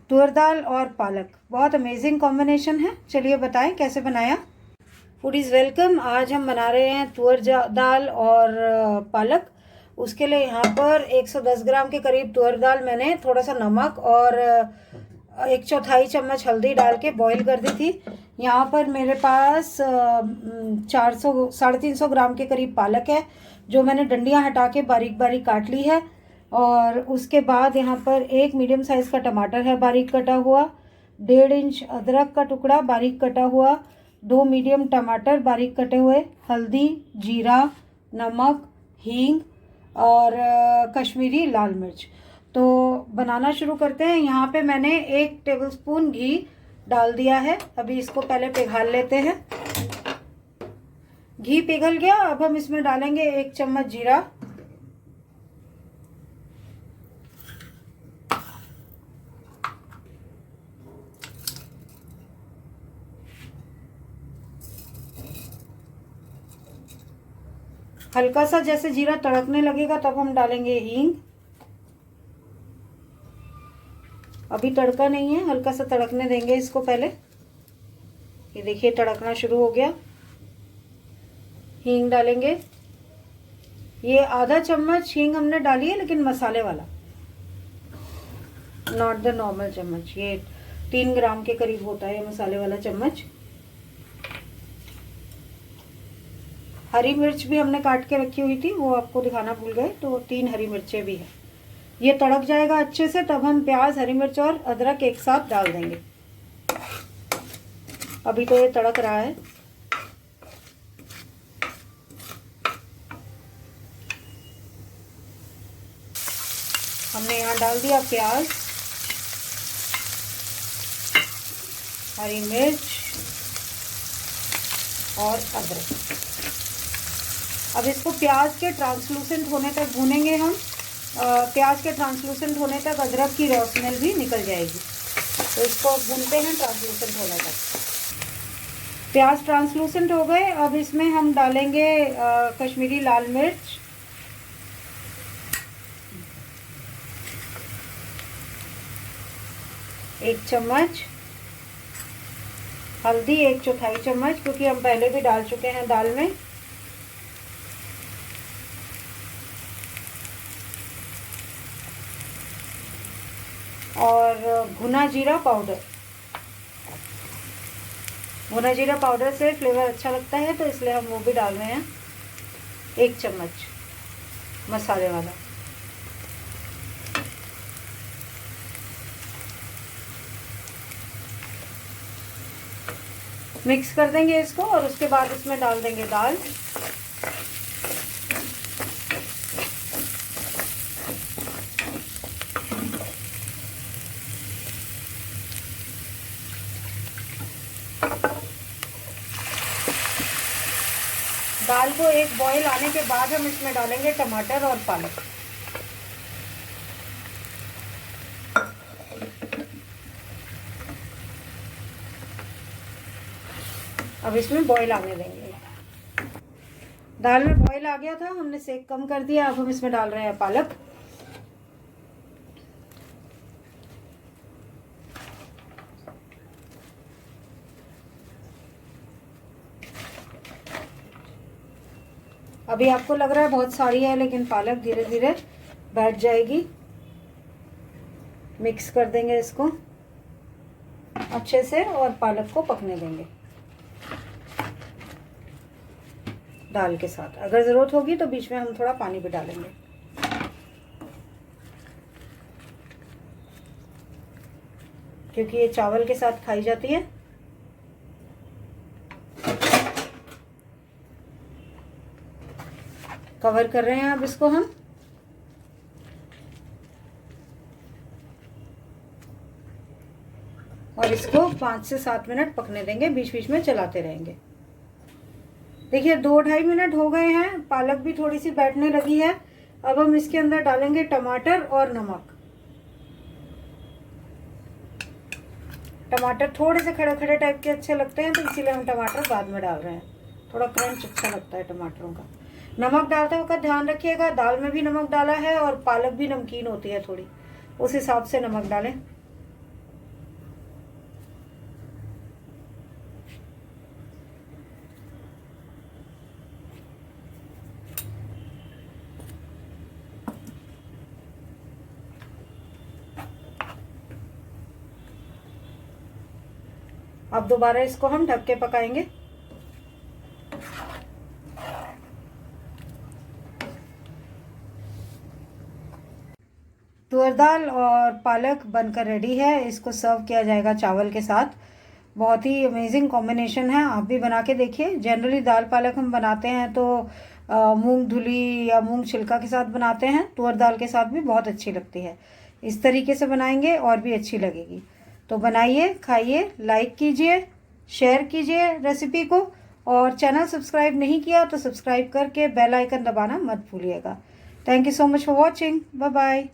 तुअर दाल और पालक बहुत अमेजिंग कॉम्बिनेशन है। चलिए बताएं कैसे बनाया। Foodies welcome. आज हम बना रहे हैं तुअर दाल और पालक। उसके लिए यहाँ पर 110 ग्राम के करीब तुअर दाल मैंने थोड़ा सा नमक और 1/4 चम्मच हल्दी डाल के बॉईल कर दी थी। यहाँ पर मेरे पास 400 350 ग्राम के करीब पालक है जो मैंने डंडियाँ हटा के बारीक बारीक काट ली है। और उसके बाद यहाँ पर एक मीडियम साइज़ का टमाटर है बारीक कटा हुआ, 1.5 इंच अदरक का टुकड़ा बारीक कटा हुआ, 2 मीडियम टमाटर बारीक कटे हुए, हल्दी, जीरा, नमक, हींग और कश्मीरी लाल मिर्च। तो बनाना शुरू करते हैं। यहाँ पे मैंने 1 टेबलस्पून घी डाल दिया है। अभी इसको पहले पिघाल लेते हैं। घी पिघल गया। अब हम इसमें डालेंगे 1 चम्मच जीरा, हल्का सा जैसे जीरा तड़कने लगेगा तब हम डालेंगे हींग। अभी तड़का नहीं है, हल्का सा तड़कने देंगे इसको पहले। ये देखिए तड़कना शुरू हो गया। हींग डालेंगे। ये आधा चम्मच हींग हमने डाली है लेकिन मसाले वाला, नॉट द नॉर्मल चम्मच। ये 3 ग्राम के करीब होता है मसाले वाला चम्मच। हरी मिर्च भी हमने काट के रखी हुई थी, वो आपको दिखाना भूल गए, तो 3 हरी मिर्चें भी है। ये तड़क जाएगा अच्छे से तब हम प्याज, हरी मिर्च और अदरक एक साथ डाल देंगे। अभी तो ये तड़क रहा है। हमने यहाँ डाल दिया प्याज, हरी मिर्च और अदरक। अब इसको प्याज के ट्रांसलूसेंट होने तक भूनेंगे हम। प्याज के ट्रांसलूसेंट होने तक अदरक की रॉ स्मेल भी निकल जाएगी। तो इसको भूनते हैं ट्रांसलूसेंट होने तक। प्याज ट्रांसलूसेंट हो गए। अब इसमें हम डालेंगे कश्मीरी लाल मिर्च, एक चम्मच, हल्दी 1/4 चम्मच, क्योंकि हम पहले भी डाल चुके हैं दाल में, और भुना जीरा पाउडर। भुना जीरा पाउडर से फ्लेवर अच्छा लगता है तो इसलिए हम वो भी डाल रहे हैं, 1 चम्मच मसाले वाला। मिक्स कर देंगे इसको और उसके बाद इसमें डाल देंगे दाल। दाल को एक बॉईल आने के बाद हम इसमें डालेंगे टमाटर और पालक। अब इसमें बॉईल आने देंगे। दाल में बॉईल आ गया था, हमने सेक कम कर दिया। अब हम इसमें डाल रहे हैं पालक। अभी आपको लग रहा है बहुत सारी है, लेकिन पालक धीरे धीरे बैठ जाएगी। मिक्स कर देंगे इसको अच्छे से और पालक को पकने देंगे दाल के साथ। अगर ज़रूरत होगी तो बीच में हम थोड़ा पानी भी डालेंगे। क्योंकि ये चावल के साथ खाई जाती है। कवर कर रहे हैं अब इसको हम। और इसको 5 से 7 मिनट पकने देंगे, बीच बीच में चलाते रहेंगे। देखिए 2-2.5 मिनट हो गए हैं, पालक भी थोड़ी सी बैठने लगी है। अब हम इसके अंदर डालेंगे टमाटर और नमक। टमाटर थोड़े से खड़े खड़े टाइप के अच्छे लगते हैं, तो इसीलिए हम टमाटर बाद में डाल रहे हैं। थोड़ा क्रंच अच्छा लगता है टमाटरों का। नमक डालते वक्त ध्यान रखिएगा, दाल में भी नमक डाला है और पालक भी नमकीन होती है थोड़ी, उस हिसाब से नमक डालें। अब दोबारा इसको हम ढक के पकाएंगे। तुअर दाल और पालक बनकर रेडी है। इसको सर्व किया जाएगा चावल के साथ। बहुत ही अमेजिंग कॉम्बिनेशन है, आप भी बना के देखिए। जनरली दाल पालक हम बनाते हैं तो मूंग धुली या मूंग छिलका के साथ बनाते हैं, तुअर दाल के साथ भी बहुत अच्छी लगती है। इस तरीके से बनाएंगे और भी अच्छी लगेगी। तो बनाइए, खाइए, लाइक कीजिए, शेयर कीजिए रेसिपी को, और चैनल सब्सक्राइब नहीं किया तो सब्सक्राइब करके बेल आइकन दबाना मत भूलिएगा। Thank you so much for watching. Bye bye.